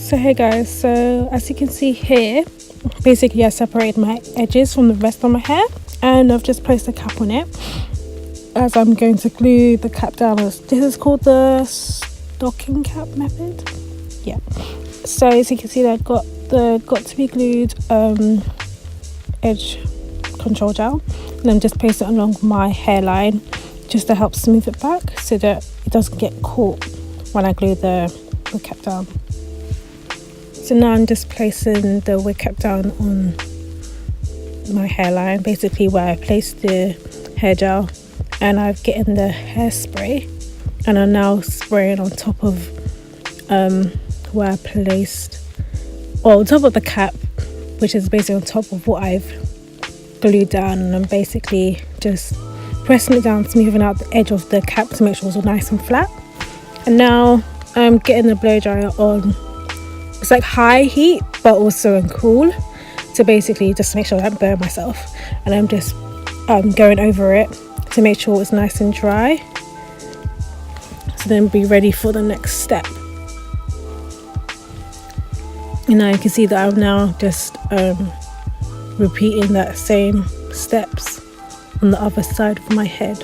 So hey guys, so as you can see here, basically I separated my edges from the rest of my hair and I've just placed a cap on it as I'm going to glue the cap down. This is called the stocking cap method. Yeah, so as you can see, I've got the got to be glued edge control gel, and then just place it along my hairline just to help smooth it back so that it doesn't get caught when I glue the wig cap down. So now I'm just placing the wig cap down on my hairline, basically where I placed the hair gel, and I've gotten the hairspray and I'm now spraying on top of where I placed, on top of the cap, which is basically on top of what I've glued down, and I'm basically just pressing it down, smoothing out the edge of the cap to make sure it's all nice and flat. And now I'm getting the blow dryer on. It's like high heat but also in cool, to basically just make sure I don't burn myself, and I'm just going over it to make sure it's nice and dry, so then be ready for the next step. And now you can see that I'm now just repeating that same steps on the other side of my head.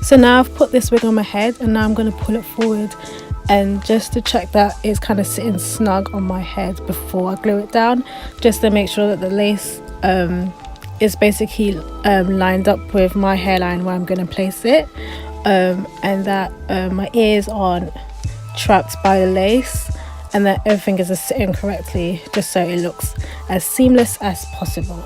So now I've put this wig on my head, and now I'm going to pull it forward, and just to check that it's kind of sitting snug on my head before I glue it down, just to make sure that the lace is basically lined up with my hairline where I'm going to place it, and that my ears aren't trapped by the lace, and that everything is sitting correctly, just so it looks as seamless as possible.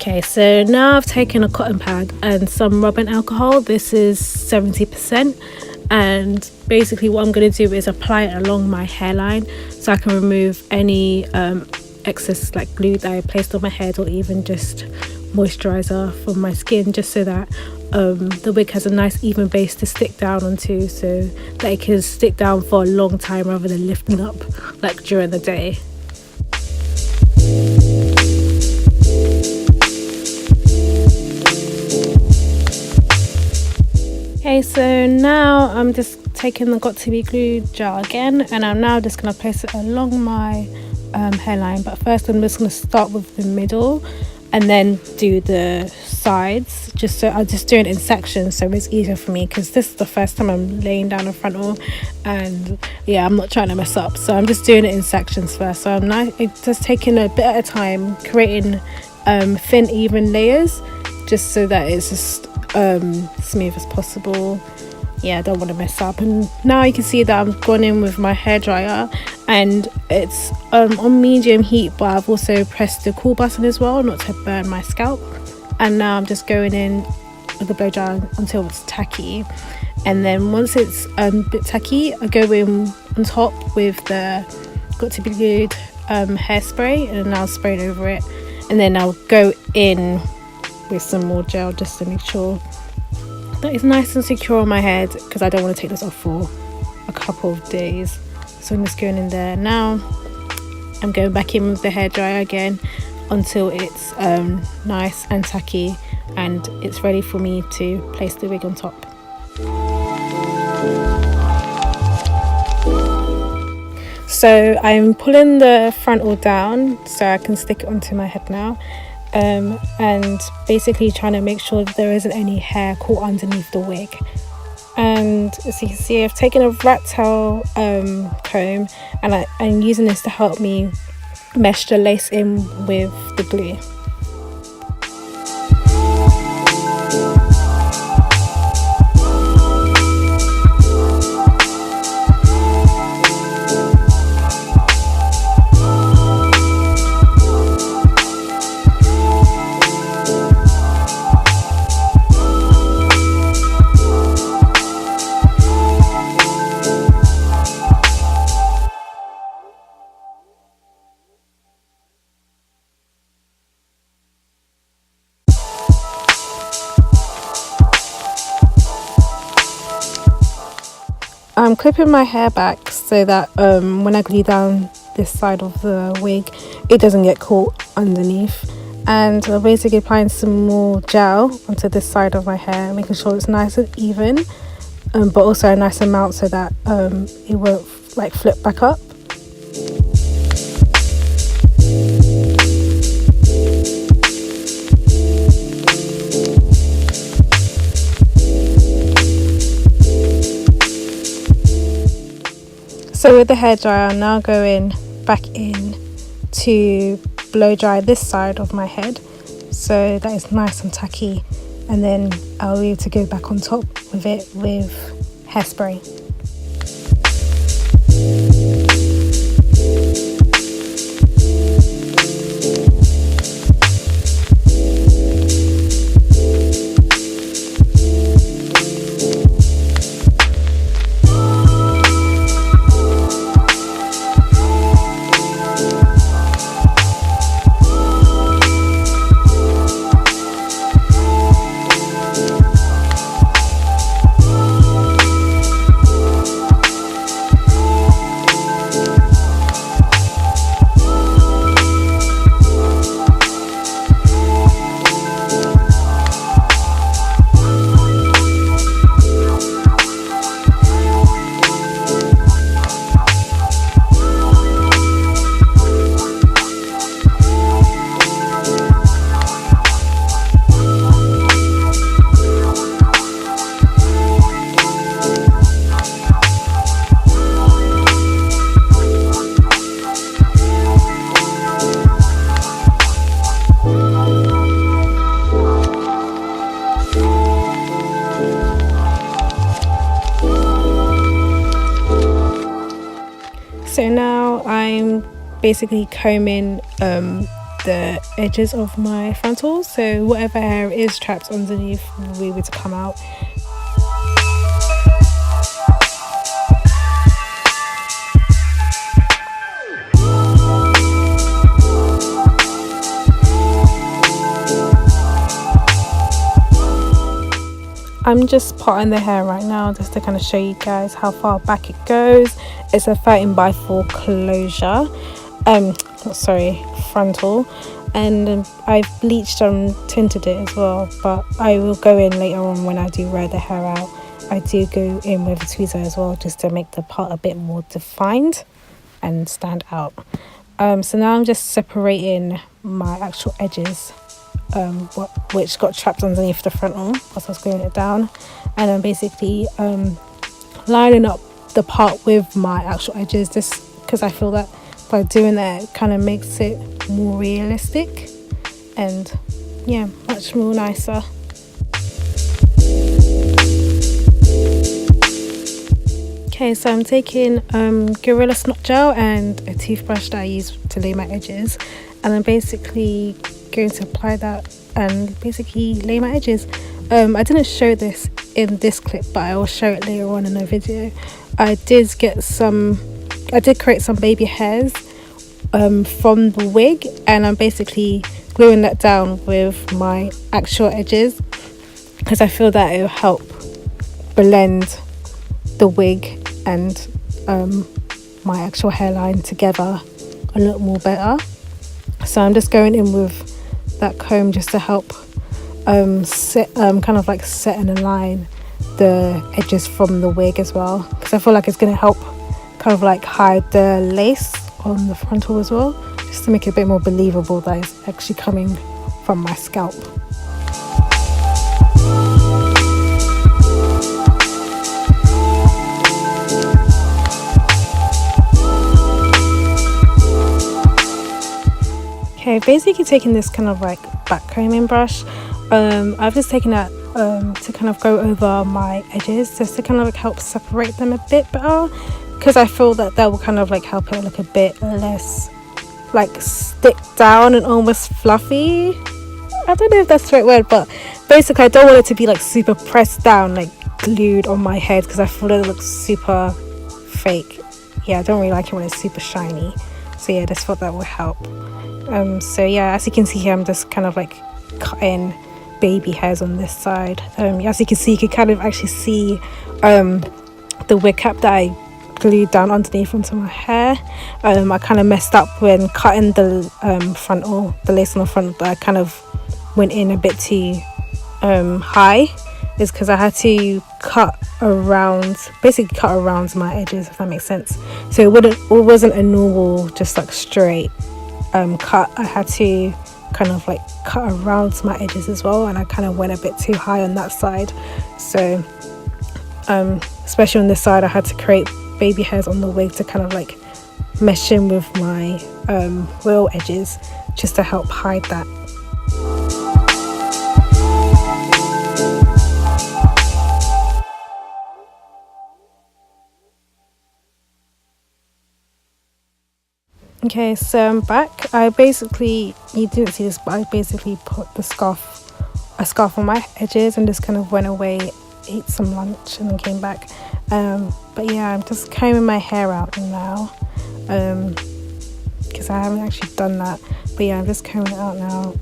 Okay, so now I've taken a cotton pad and some rubbing alcohol. This is 70%, and basically what I'm going to do is apply it along my hairline so I can remove any excess like glue that I placed on my head, or even just moisturizer from my skin, just so that the wig has a nice even base to stick down onto, so that it can stick down for a long time rather than lifting up like during the day. Okay, so now I'm just taking the got to be glued gel again, and I'm now just going to place it along my hairline, but first I'm just going to start with the middle and then do the sides, just so I'm just doing it in sections so it's easier for me, because this is the first time I'm laying down a frontal, and yeah, I'm not trying to mess up, so I'm just doing it in sections first. So I'm now just taking a bit at a time, creating thin even layers, just so that it's just smooth as possible. Yeah, I don't want to mess up. And now you can see that I've gone in with my hairdryer, and it's on medium heat, but I've also pressed the cool button as well, not to burn my scalp. And now I'm just going in with the blow dryer until it's tacky, and then once it's a bit tacky, I go in on top with the got to be glued hairspray, and I'll spray it over it, and then I'll go in with some more gel just to make sure that it's nice and secure on my head, because I don't want to take this off for a couple of days. So I'm just going in there now. I'm going back in with the hairdryer again until it's nice and tacky, and it's ready for me to place the wig on top. So I'm pulling the frontal down so I can stick it onto my head now, and basically trying to make sure that there isn't any hair caught underneath the wig. And as you can see, I've taken a rat tail comb, and I'm using this to help me mesh the lace in with the glue. I'm clipping my hair back so that when I glue down this side of the wig, it doesn't get caught underneath. And I'm basically applying some more gel onto this side of my hair, making sure it's nice and even, but also a nice amount so that it won't like flip back up. So with the hairdryer, I'm now going back in to blow dry this side of my head so that it's nice and tacky, and then I'll be able to go back on top with it with hairspray. So now I'm basically combing the edges of my frontal, so whatever hair is trapped underneath will be able to come out. I'm just potting the hair right now just to kind of show you guys how far back it goes. It's a 13x4 closure, frontal, and I've bleached and tinted it as well, but I will go in later on when I do wear the hair out. I do go in with a tweezer as well just to make the part a bit more defined and stand out. So now I'm just separating my actual edges, which got trapped underneath the frontal as I was gluing it down, and I'm basically lining up the part with my actual edges, just because I feel that by doing that it kind of makes it more realistic and yeah, much more nicer. Okay, so I'm taking Gorilla Snot Gel and a toothbrush that I use to lay my edges, and I'm basically going to apply that and basically lay my edges. I didn't show this in this clip, but I will show it later on in the video. I did create some baby hairs from the wig, and I'm basically gluing that down with my actual edges because I feel that it will help blend the wig and my actual hairline together a lot more better. So I'm just going in with that comb just to help set and align the edges from the wig as well, because I feel like it's going to help kind of like hide the lace on the frontal as well, just to make it a bit more believable that it's actually coming from my scalp. Okay, basically taking this kind of like back combing brush, I've just taken that to kind of go over my edges, just to kind of like help separate them a bit better, because I feel that will kind of like help it look a bit less like stick down and almost fluffy. I don't know if that's the right word, but basically I don't want it to be like super pressed down, like glued on my head, because I feel that it looks super fake. Yeah, I don't really like it when it's super shiny. So yeah, I just thought that would help. So yeah, as you can see here, I'm just kind of like cutting baby hairs on this side. As you can see, you can kind of actually see the wig cap that I glued down underneath onto my hair. I kind of messed up when cutting the frontal, the lace on the front. I kind of went in a bit too high. Is because I had to basically cut around my edges, if that makes sense. So it wasn't a normal just like straight cut. I had to kind of like cut around my edges as well, and I kind of went a bit too high on that side. So especially on this side, I had to create baby hairs on the wig to kind of like mesh in with my real edges, just to help hide that. Okay, so I'm back. You didn't see this, but I basically put a scarf on my edges and just kind of went away, ate some lunch, and then came back. But yeah, I'm just combing my hair out now, because I haven't actually done that. But yeah, I'm just combing it out now.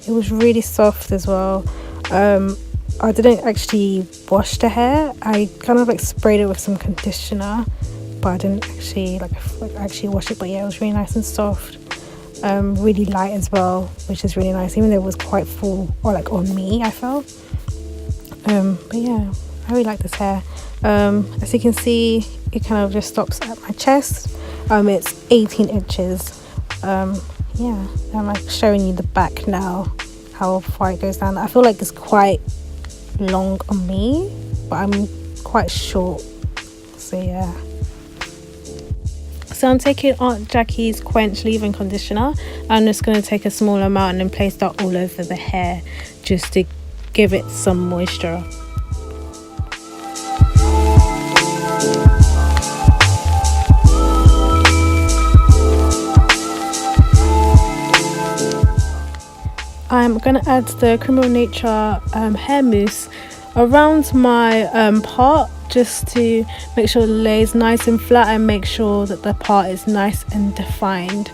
It was really soft as well. I didn't actually wash the hair. I kind of like sprayed it with some conditioner, but I didn't actually wash it. But yeah, it was really nice and soft, really light as well, which is really nice, even though it was quite full, or like on me, I felt. But yeah, I really like this hair. As you can see, it kind of just stops at my chest. It's 18 inches. Yeah, I'm like showing you the back now, how far it goes down. I feel like it's quite long on me, but I'm quite short, so yeah. So I'm taking Aunt Jackie's Quench leave-in conditioner. I'm just going to take a small amount and then place that all over the hair, just to give it some moisture. I'm going to add the Criminal Nature hair mousse around my part, just to make sure it lays nice and flat and make sure that the part is nice and defined.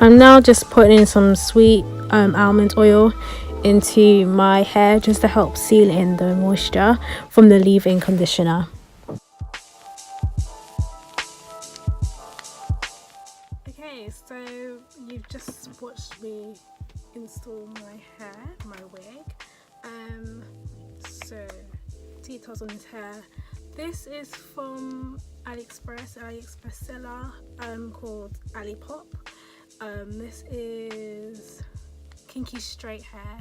I'm now just putting in some sweet almond oil into my hair, just to help seal in the moisture from the leave-in conditioner. Okay, so you've just watched me install my hair, my wig. So details on this hair. This is from AliExpress seller called Alipop. This is kinky straight hair.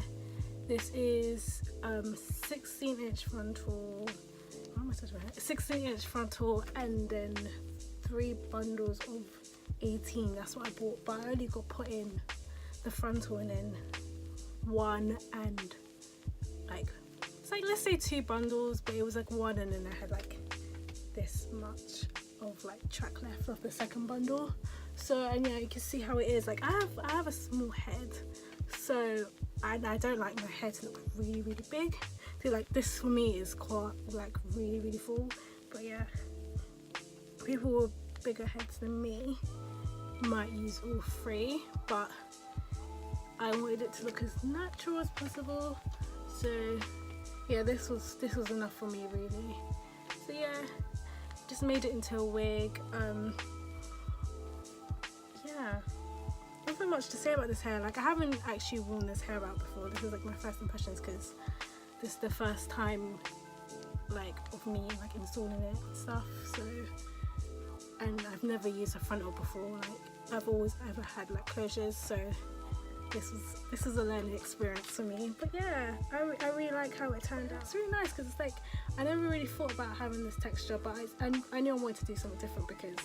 This is 16-inch frontal. What am I touching my hair? 16-inch frontal, and then 3 bundles of 18. That's what I bought, but I only got put in the frontal and then 1 and like, it's like, let's say 2 bundles, but it was like 1, and then I had like this much of like track left of the second bundle. So, and yeah, you can see how it is. Like I have a small head, so I don't like my hair to look really big. So like this for me is quite like really full. But yeah, people with bigger heads than me might use all 3, but I wanted it to look as natural as possible. So yeah, this was enough for me really. So yeah, just made it into a wig. Yeah, nothing much to say about this hair. Like, I haven't actually worn this hair out before. This is like my first impressions because this is the first time like of me like installing it and stuff. So, and I've never used a frontal before. Like, I've always ever had like closures, so this is a learning experience for me. But yeah, I really like how it turned out. It's really nice because it's like, I never really thought about having this texture, but I knew I wanted to do something different because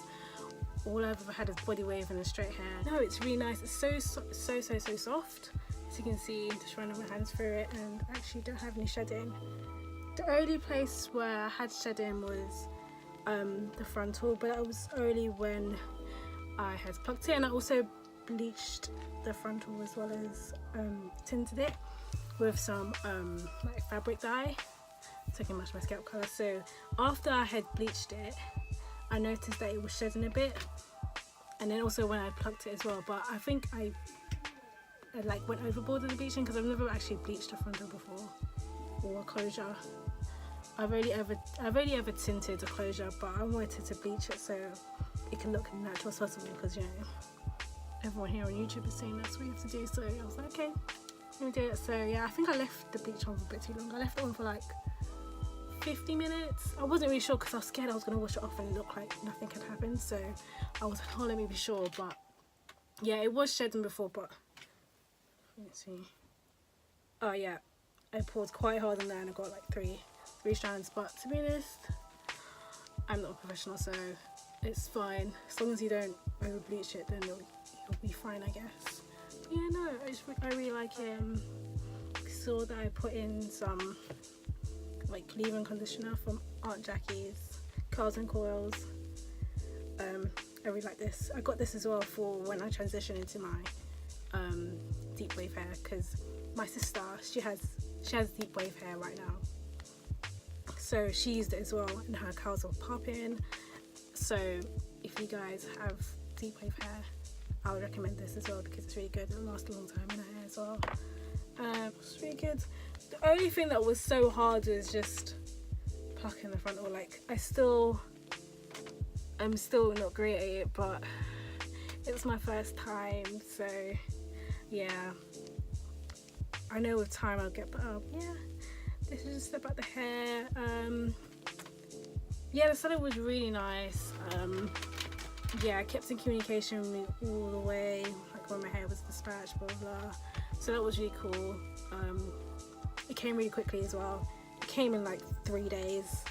all I've ever had is body wave and a straight hair. No, it's really nice. It's so soft. As you can see, just running my hands through it, and actually don't have any shedding. The only place where I had shedding was the frontal, but that was only when I had plucked it, and I also bleached the frontal as well as tinted it with some like fabric dye so I can match my scalp colour. So after I had bleached it, I noticed that it was shedding a bit, and then also when I plucked it as well. But I think I like went overboard with the bleaching because I've never actually bleached a frontal before or a closure. I've only ever tinted a closure, but I wanted to bleach it so it can look natural as possible because, you know, everyone here on YouTube is saying that's what you have to do. So I was like, okay, let me do it. So yeah, I think I left the bleach on for a bit too long. I left it on for like 50 minutes. I wasn't really sure because I was scared I was going to wash it off and it looked like nothing had happened. So I was like, oh, let me be sure. But yeah, it was shedding before, but let's see. Oh yeah, I pulled quite hard on there and I got like three strands. But to be honest, I'm not a professional, so it's fine. As long as you don't over bleach it, then you'll be fine, I guess. But yeah, no, I really like it. Saw that I put in some like leave-in conditioner from Aunt Jackie's Curls and Coils. I really like this. I got this as well for when I transition into my deep wave hair, because my sister, she has deep wave hair right now, so she used it as well and her curls are popping. So if you guys have deep wave hair, I would recommend this as well because it's really good. It'll last a long time in her hair as well. It's really good. The only thing that was so hard was just plucking the frontal. Like, I'm still not great at it, but it's my first time, so yeah, I know with time I'll get better. Yeah, this is just about the hair. Yeah, the setup was really nice. Yeah, I kept in communication with me all the way, like when my hair was dispatched, blah blah. So that was really cool. It came really quickly as well. It came in like 3 days,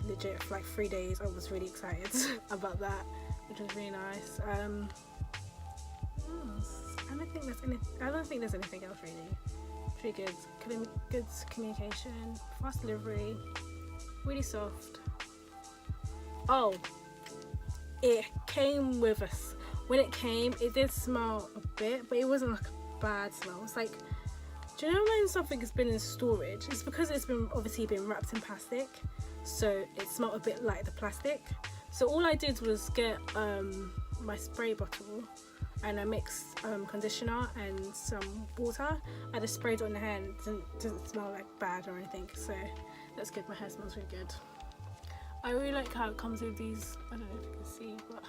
legit, for like 3 days. I was really excited about that, which was really nice. I don't think there's anything else really. Pretty good communication, fast delivery, really soft. Oh, it came with us. When it came, it did smell a bit, but it wasn't like a bad smell. It's like, do you know when something has been in storage? It's because it's obviously been wrapped in plastic, so it smelled a bit like the plastic. So all I did was get my spray bottle and I mixed conditioner and some water. I just sprayed it on the hair and it doesn't smell like bad or anything, so that's good. My hair smells really good. I really like how it comes with these, I don't know if you can see, but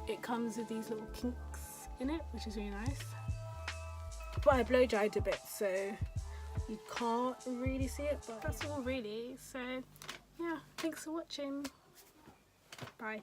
it comes with these little kinks in it, which is really nice. But I blow dried a bit, so you can't really see it, but that's all really. So yeah, thanks for watching. Bye.